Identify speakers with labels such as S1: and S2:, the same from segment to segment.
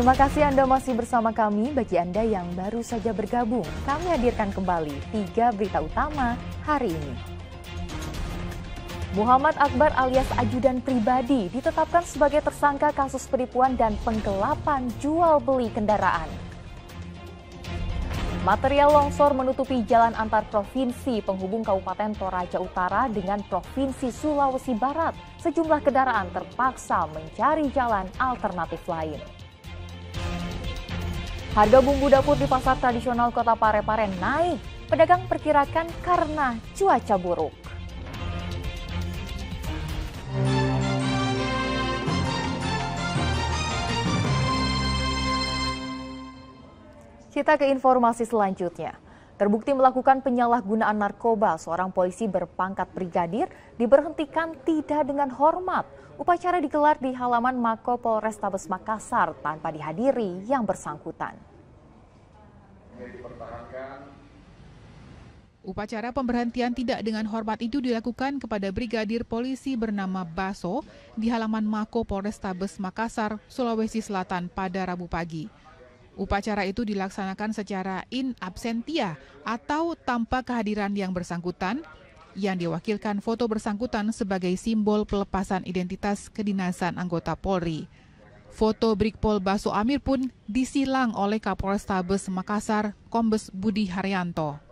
S1: Terima kasih Anda masih bersama kami. Bagi Anda yang baru saja bergabung, kami hadirkan kembali 3 berita utama hari ini. Muhammad Akbar alias ajudan pribadi ditetapkan sebagai tersangka kasus penipuan dan penggelapan jual beli kendaraan. Material longsor menutupi jalan antar provinsi penghubung Kabupaten Toraja Utara dengan Provinsi Sulawesi Barat. Sejumlah kendaraan terpaksa mencari jalan alternatif lain. Harga bumbu dapur di pasar tradisional Kota Parepare naik. Pedagang perkirakan karena cuaca buruk. Kita ke informasi selanjutnya. Terbukti melakukan penyalahgunaan narkoba, seorang polisi berpangkat brigadir diberhentikan tidak dengan hormat. Upacara digelar di halaman Mako Polrestabes Makassar tanpa dihadiri yang bersangkutan.
S2: Upacara pemberhentian tidak dengan hormat itu dilakukan kepada brigadir polisi bernama Baso di halaman Mako Polrestabes Makassar, Sulawesi Selatan pada Rabu pagi. Upacara itu dilaksanakan secara in absentia atau tanpa kehadiran yang bersangkutan, yang diwakilkan foto bersangkutan sebagai simbol pelepasan identitas kedinasan anggota Polri. Foto Brigpol Baso Amir pun disilang oleh Kapolrestabes Makassar, Kombes Budi Haryanto.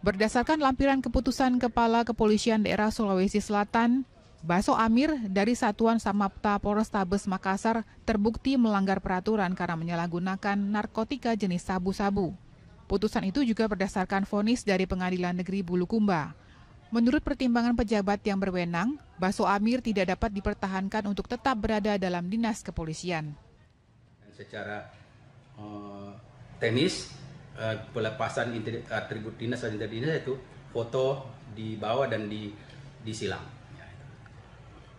S2: Berdasarkan lampiran keputusan Kepala Kepolisian Daerah Sulawesi Selatan, Baso Amir dari Satuan Samapta Polrestabes Makassar terbukti melanggar peraturan karena menyalahgunakan narkotika jenis sabu-sabu. Putusan itu juga berdasarkan vonis dari Pengadilan Negeri Bulukumba. Menurut pertimbangan pejabat yang berwenang, Baso Amir tidak dapat dipertahankan untuk tetap berada dalam dinas kepolisian.
S3: Secara teknis, pelepasan atribut dinas dan dinas itu foto dibawa dan disilang.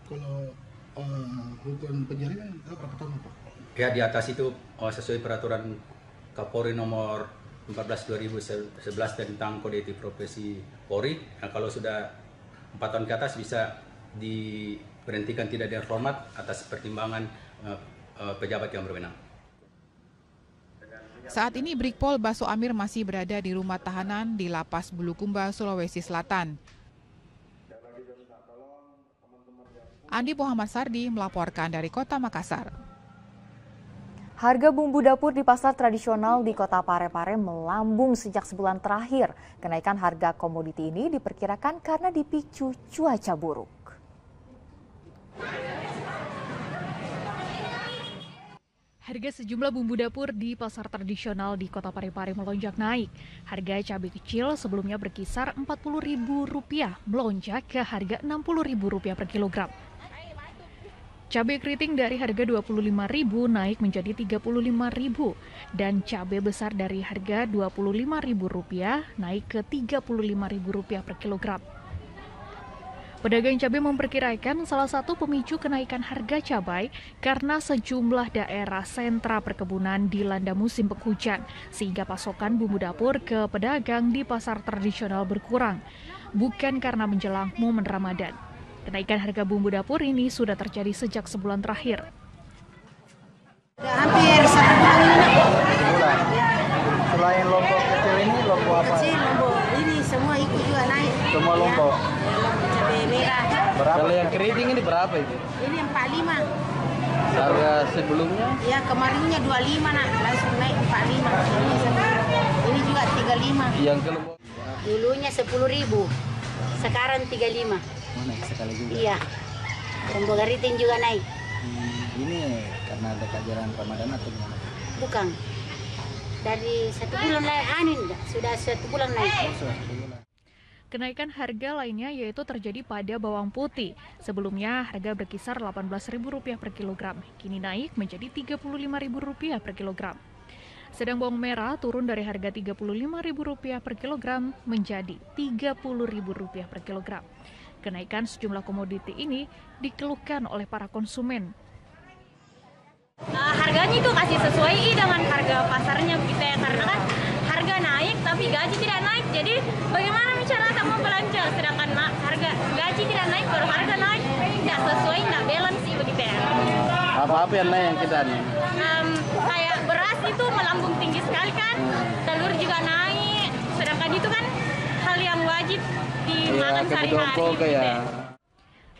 S4: Kalau hukuman penjara berapa tahun, Pak?
S3: Ya, di atas itu sesuai peraturan Kapolri nomor 14/2011 tentang kode etik profesi Polri. Nah, kalau sudah 4 tahun ke atas bisa diberhentikan tidak dengan hormat atas pertimbangan pejabat yang berwenang.
S2: Saat ini Brigpol Baso Amir masih berada di rumah tahanan di Lapas Bulukumba, Sulawesi Selatan. Andi Muhammad Sardi melaporkan dari Kota Makassar.
S1: Harga bumbu dapur di pasar tradisional di Kota Parepare melambung sejak sebulan terakhir. Kenaikan harga komoditi ini diperkirakan karena dipicu cuaca buruk.
S5: Harga sejumlah bumbu dapur di pasar tradisional di Kota Parepare melonjak naik. Harga cabai kecil sebelumnya berkisar Rp40.000 melonjak ke harga Rp60.000 per kilogram. Cabai keriting dari harga Rp25.000 naik menjadi Rp35.000 dan cabai besar dari harga Rp25.000 naik ke Rp35.000 per kilogram. Pedagang cabai memperkirakan salah satu pemicu kenaikan harga cabai karena sejumlah daerah sentra perkebunan dilanda musim penghujan sehingga pasokan bumbu dapur ke pedagang di pasar tradisional berkurang, bukan karena menjelang momen Ramadan. Kenaikan harga bumbu dapur ini sudah terjadi sejak sebulan terakhir.
S6: Hampir 1 bulan ini.
S7: Selain lombok kecil ini, lombok apa?
S6: Kecil, lombok ini semua ikut juga naik.
S7: Semua lombok?
S6: Ya, lombok cabai merah.
S7: Berapa? Kalau yang keriting ini berapa itu?
S6: Ini 45.
S7: Harga sebelumnya?
S6: Ya, kemarinnya 25 nak, langsung naik 45. Ini juga 35.
S7: Yang ke lombok?
S6: Dulunya 10.000, sekarang 35.
S7: Naik sekali juga?
S6: Iya, lombok keriting juga naik.
S7: Ini karena ada kejaran Ramadan atau gimana?
S6: Bukan, dari 1 bulan lain, sudah 1 bulan naik.
S5: Kenaikan harga lainnya yaitu terjadi pada bawang putih. Sebelumnya harga berkisar Rp18.000 per kilogram, kini naik menjadi Rp35.000 per kilogram. Sedang bawang merah turun dari harga Rp35.000 per kilogram menjadi Rp30.000 per kilogram. Kenaikan sejumlah komoditi ini dikeluhkan oleh para konsumen.
S8: Harganya itu kasih sesuai dengan harga pasarnya begitu ya, karena kan harga naik tapi gaji tidak naik. Jadi bagaimana misalnya kamu belanja sedangkan gaji tidak naik baru harga naik, tidak sesuai, tidak balance sih begitu ya.
S7: Apa-apa yang naik yang kita nih?
S8: Kayak beras itu melambung tinggi sekali kan, telur juga naik, sedangkan itu kan hal yang wajib dimakan sehari-hari.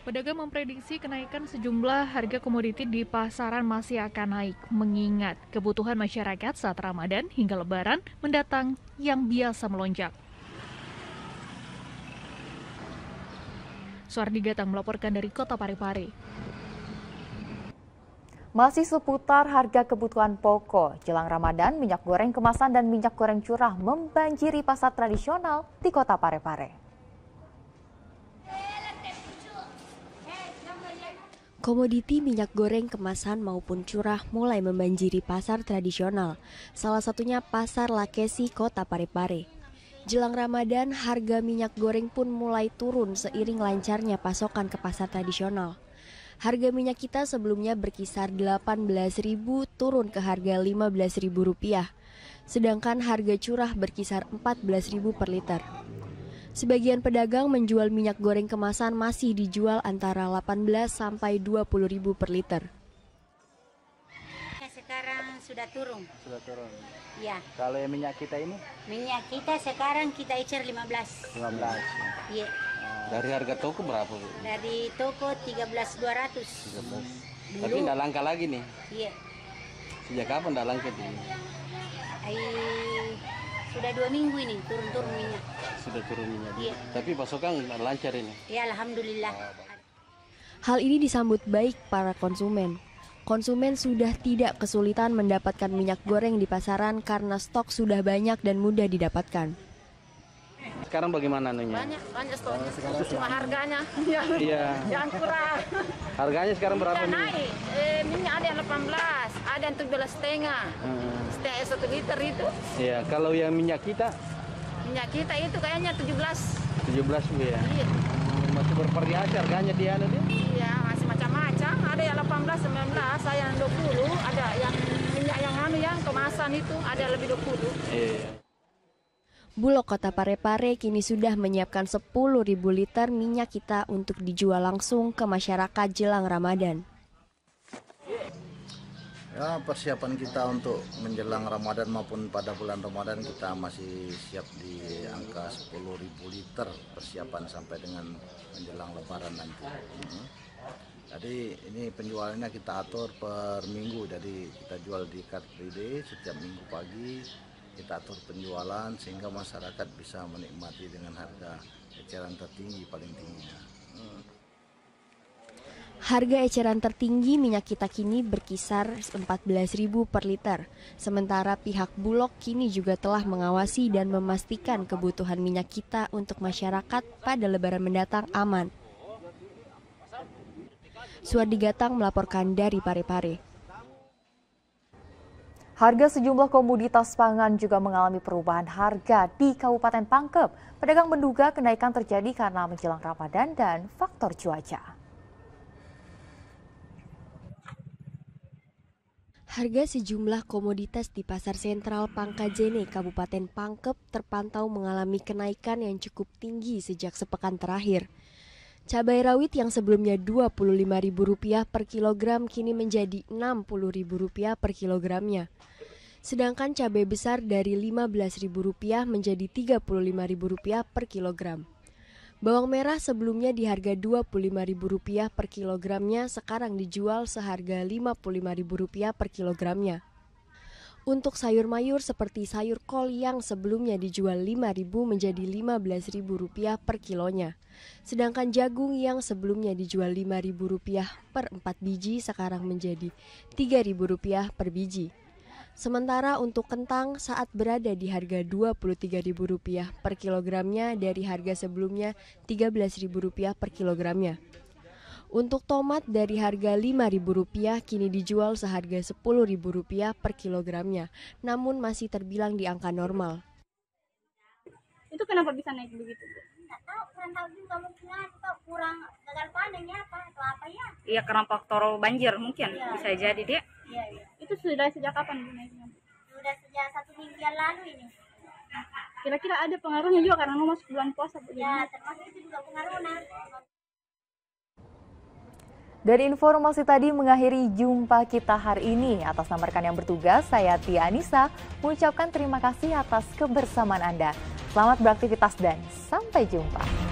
S5: Pedagang memprediksi kenaikan sejumlah harga komoditi di pasaran masih akan naik, mengingat kebutuhan masyarakat saat Ramadan hingga Lebaran mendatang yang biasa melonjak. Suardi Gatang melaporkan dari Kota Parepare.
S1: Masih seputar harga kebutuhan pokok, jelang Ramadan, minyak goreng kemasan dan minyak goreng curah membanjiri pasar tradisional di Kota Parepare.
S9: Komoditi minyak goreng kemasan maupun curah mulai membanjiri pasar tradisional, salah satunya Pasar Lakesi Kota Parepare. Jelang Ramadan, harga minyak goreng pun mulai turun seiring lancarnya pasokan ke pasar tradisional. Harga minyak kita sebelumnya berkisar Rp18.000 turun ke harga Rp15.000, sedangkan harga curah berkisar Rp14.000 per liter. Sebagian pedagang menjual minyak goreng kemasan masih dijual antara Rp18 sampai Rp20.000 per liter.
S6: Sekarang sudah turun.
S7: Sudah turun.
S6: Ya.
S7: Kalau yang minyak kita ini?
S6: Minyak kita sekarang kita ecer 15.
S7: 15.
S6: Iya.
S7: Dari harga toko berapa, Bu?
S6: Dari toko 13.200.
S7: 13. Tapi tidak langka lagi nih.
S6: Iya.
S7: Sejak kapan tidak langka ini?
S6: Sudah 2 minggu ini turun minyak.
S7: Sudah turun minyak.
S6: Iya.
S7: Tapi pasokan lancar ini.
S6: Ya, alhamdulillah.
S9: Hal ini disambut baik para konsumen. Konsumen sudah tidak kesulitan mendapatkan minyak goreng di pasaran karena stok sudah banyak dan mudah didapatkan.
S7: Sekarang bagaimana anunya?
S6: Banyak stoknya. Cuma harganya yang kurang.
S7: Harganya sekarang berapa nih?
S6: Naik. Minyak ada yang 18, ada yang 17,5. Setengah 1 liter itu.
S7: Iya, kalau yang minyak kita?
S6: Minyak kita itu kayaknya 17.
S7: 17, Bu ya?
S6: Iya.
S7: Masih bervariasi harganya dia nih?
S6: Iya, masih macam-macam. Ada yang 18, 19, ada yang 20, ada yang minyak yang kemasan itu ada lebih 20.
S7: Iya.
S9: Bulog Kota Parepare kini sudah menyiapkan 10.000 liter minyak kita untuk dijual langsung ke masyarakat jelang Ramadan.
S10: Ya, persiapan kita untuk menjelang Ramadan maupun pada bulan Ramadan kita masih siap di angka 10.000 liter persiapan sampai dengan menjelang Lebaran nanti. Jadi ini penjualannya kita atur per minggu, jadi kita jual di Car Free Day setiap minggu pagi. Kita atur penjualan sehingga masyarakat bisa menikmati dengan harga eceran tertinggi paling tingginya.
S9: Harga eceran tertinggi minyak kita kini berkisar Rp14.000 per liter. Sementara pihak Bulog kini juga telah mengawasi dan memastikan kebutuhan minyak kita untuk masyarakat pada Lebaran mendatang aman. Suardi Gatang melaporkan dari Parepare.
S1: Harga sejumlah komoditas pangan juga mengalami perubahan harga di Kabupaten Pangkep. Pedagang menduga kenaikan terjadi karena menjelang Ramadan dan faktor cuaca.
S9: Harga sejumlah komoditas di Pasar Sentral Pangkajene, Kabupaten Pangkep terpantau mengalami kenaikan yang cukup tinggi sejak sepekan terakhir. Cabai rawit yang sebelumnya Rp25.000 per kilogram kini menjadi Rp60.000 per kilogramnya. Sedangkan cabai besar dari Rp15.000 menjadi Rp35.000 per kilogram. Bawang merah sebelumnya di harga Rp25.000 per kilogramnya sekarang dijual seharga Rp55.000 per kilogramnya. Untuk sayur mayur seperti sayur kol yang sebelumnya dijual Rp5.000 menjadi Rp15.000 per kilonya. Sedangkan jagung yang sebelumnya dijual Rp5.000 per 4 biji sekarang menjadi Rp3.000 per biji. Sementara untuk kentang saat berada di harga Rp23.000 per kilogramnya dari harga sebelumnya Rp13.000 per kilogramnya. Untuk tomat dari harga Rp5.000 kini dijual seharga Rp10.000 per kilogramnya, namun masih terbilang di angka normal.
S8: Itu kenapa bisa naik begitu?
S6: Nggak tahu, kurang tahu juga mungkin atau kurang gagal panennya apa atau apa ya?
S8: Iya, karena faktor banjir mungkin bisa jadi dia.
S6: Iya.
S8: Itu sudah sejak kapan Bu naiknya?
S6: Sudah sejak 1 minggu yang lalu ini.
S8: Kira-kira ada pengaruhnya juga karena mau masuk bulan puasa Bu?
S6: Ya, termasuk itu juga pengaruhnya.
S1: Dan informasi tadi mengakhiri jumpa kita hari ini. Atas nama rekan yang bertugas, saya Tia Anissa mengucapkan terima kasih atas kebersamaan Anda. Selamat beraktivitas dan sampai jumpa.